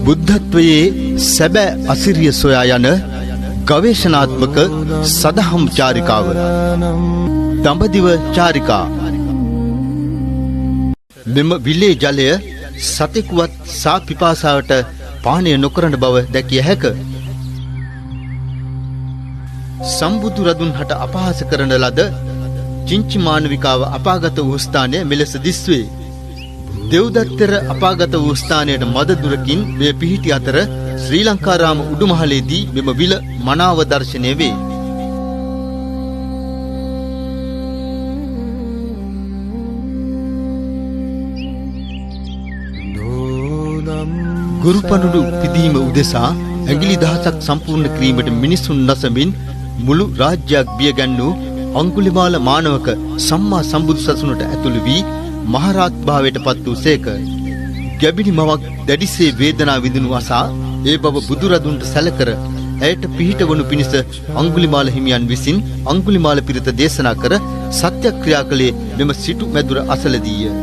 බුද්ධත්වයේ සැබෑ අසිරිය සොයා යන ගවේෂණාත්මක සදහම් චාරිකාව දඹදිව චාරිකා. මෙම විලේ ජලය සතෙකුවත් සා පිපාසාවට පානය නොකරන බව දැකිය හැක. සම්බුදු රදුන් හට අපහාස කරන ලද චිංචි මානවිකාව අපාගත වූ ස්ථානය මෙලෙස දිස්වේ. දෙව්දත්තර අපාගත වූ ස්ථානයට මද දුරකින් මෙය පිහිටි අතර ශ්‍රී ලංකාරාම උඩුමහලේදී මෙම විල මනාව දර්ශනය වේ. ගුරුපණුඩු පිදීම උදෙසා ඇඟිලි දහසක් සම්පූර්ණ කිරීමට මිනිසුන් නසමින් මුළු රාජ්‍යයක් බියගැන්වූ අංගුලිමාල මානවක සම්මා සම්බුදු සසුනට ඇතුළු වී මහරහත් භාවයට පත් වූ සේක. ගැබිනි මවක් දැඩිසේ වේදනා විඳිනු අසා ඒ බව බුදුරදුන්ට සැලකර ඇයට පිහිට වනු පිණිස අංගුලිමාල හිමියන් විසින් අංගුලිමාල පිරිත දේශනා කර සත්‍යක්‍රියා කළේ මෙම සිටු මැදුර අසලදීය.